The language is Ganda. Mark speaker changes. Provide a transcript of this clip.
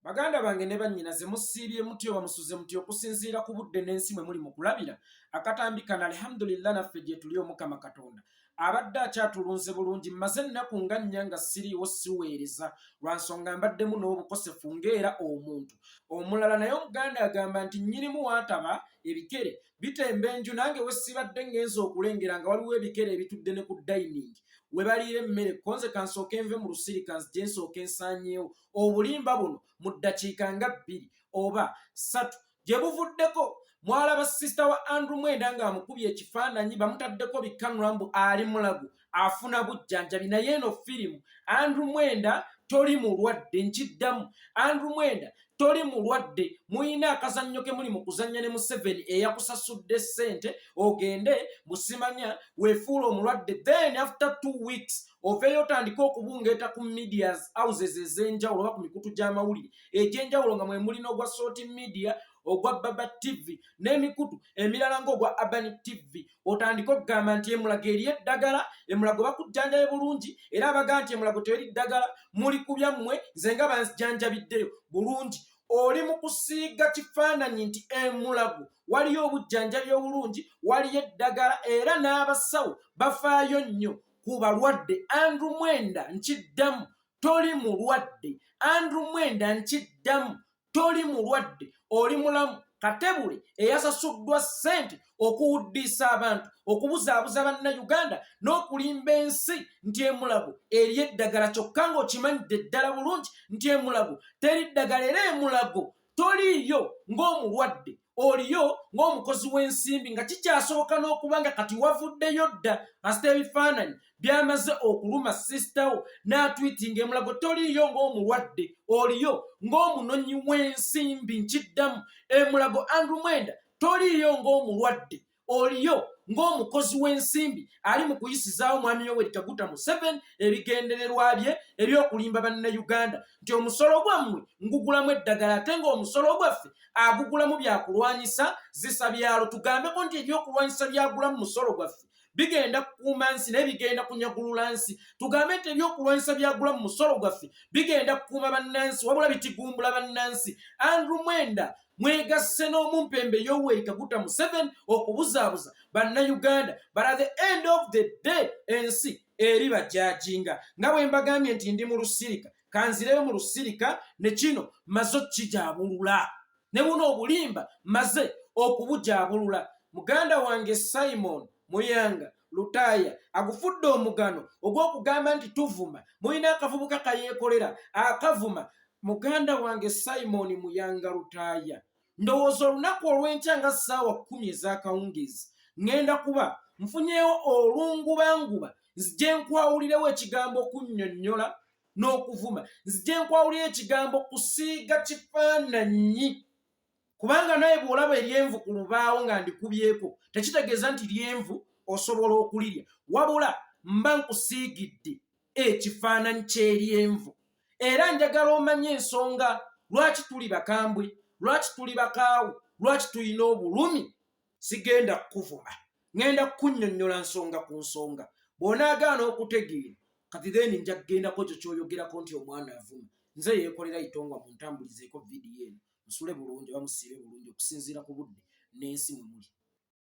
Speaker 1: Baganda bange ne bannyinaze musiibye mutyo bamusuze mutyo okusinziira ku budde n'ensi mwe muli mu kulabira akatambi kana alhamdulillah naffe gye tuli omukama katonda abadde akyatulunze bulungi mmaze ennaku nga nnya nga siriiwo siweereza lwa nsonga mbaddemu n'obukosefu ng'era omuntu omulala naye omuganda agamba nti nnyinimu waataba ebikere bitemba enju nange we sibadde ngenza okulengera nga waliwo ebikere ebitudde ne ku dining we baliira emmere konze kansooke nve mu lusirika gye nsooke nsaanyeewo obulimba buno mu ddakiika nga 2 oba 3 gye buvuddeko mwalaba sisita wa Andrew Mwenda ng'amukubye ekifaananyi bamutaddeko bikkanula mbu ali Mulago afuna bujjanjabi naye eno firimu Andrew Mwenda toli mulwadde nkiddamu Andrew Mwenda toli mulwadde muyina akazannyo ke muli mu kuzannya ne Museveni eyakusasudde ssente ogende musimanya weefuula omulwadde then after 2 weeks oveeyo otandika okubungeeta ku media houses ez'enjawulo oba ku mikutu gy'amawulire egy'enjawulo nga mwe mulina ogwa Salt Media ogwa Baba TV n'emikutu emirala ng'ogwa Urban TV otandika okugamba nti Mulago eriyo eddagala Mulago bakujjanjabe bulungi era abagaa nti Mulago teri ddagala muli ku byammwe nze nga banjanjabiddeyo bulungi oli mu kusiiga kifaananyi nti Mulago waliyo obujjanjabi obulungi waliyo eddagala era n'abasawo bafaayo nnyo ku balwadde Andrew Mwenda nkiddamu toli mulwadde Andrew Mwenda nkiddamu toli mulwadde oli mulamu katebule eyasasuddwa ssente okuwuddisa abantu okubuzaabuza bannayuganda n'okulimba ensi nti Mulago eriyo eddagala kyokka ng'okimanyidde ddala bulungi nti Mulago teri ddagala era Mulago toliiyo ng'omulwadde oliyo ng'omukozi w'ensimbi nga kikyasoboka n'okuba nga kati wavuddeyo dda kasita ebifaananyi byamaze okuluma sisitawo n'atwitinga Mulago toliiyo ng'omulwadde oliyo ng'omunonyi w'ensimbi nkiddamu Mulago Andrew Mwenda toliiyo ng'omulwadde oliyo ng'omukozi w'ensimbi ali mu kuyisizaawo mwami Yoweri Kaguta Museveni ebigendererwa bye eby'okulimba bannayuganda nti omusolo gwammwe ngugulamu eddagala ate ng'omusolo gwaffe agugulamu byakulwanyisa zisa byalo tugambeko nti ebyokulwanyisa byagulamu musolo gwaffe bigenda kukuuma nsi naye bigenda kunyagulula nsi tugambe nti ebyokulwanyisa byagulamu musolo gwaffe bigenda kukuuma bannansi wabula bitigumbula bannansi Andrew Mwenda mwegasse n'omumpembe Yoweri Kaguta Museveni okubuzaabuza bannayuganda but at the end of the day ensi eri bajajinga nga bwe mbagambye nti ndi mu lusirika kanzireyo mu lusirika ne kino maze okkijaabulula ne buno obulimba maze okubujaabulula muganda wange Simon Muyanga Lutaya agufudde omugano ogw'okugamba nti tuvuma muyina akavubuka kayeekolera akavuma muganda wange Simon Muyanga Lutaya ndowooza olunaku olw'enkya nga ssaawa 10 ez'akawungeezi ŋŋenda kuba nfunyeewo olungubanguba nzije nkwawulirewo ekigambo okunnyonnyola n'okuvuma nzije nkwawulirewo ekigambo kusiiga kifaananyi kubanga naye bw'olaba eryenvu ku lubaawo nga ndikubyeko tekitegeeza nti lyenvu osobola okulirya wabula mba nkusiigidde ekifaananyi ky'eryenvu era njagala omanye ensonga lwaki tuli bakambwe lwaki tuli bakaawu lwaki tulina obulumi sigenda kukuvuma ŋŋenda kukunnyonnyola nsonga ku nsonga bw'onaagaana okutegeera kati then nja kugendako ekyo ky'oyogerako nti omwana avuma nze yeekolera itongwa mu ntambulizeeko vidiyo eno musule bulungi oba musiibe bulungi okusinziira ku budde n'ensi mwe muli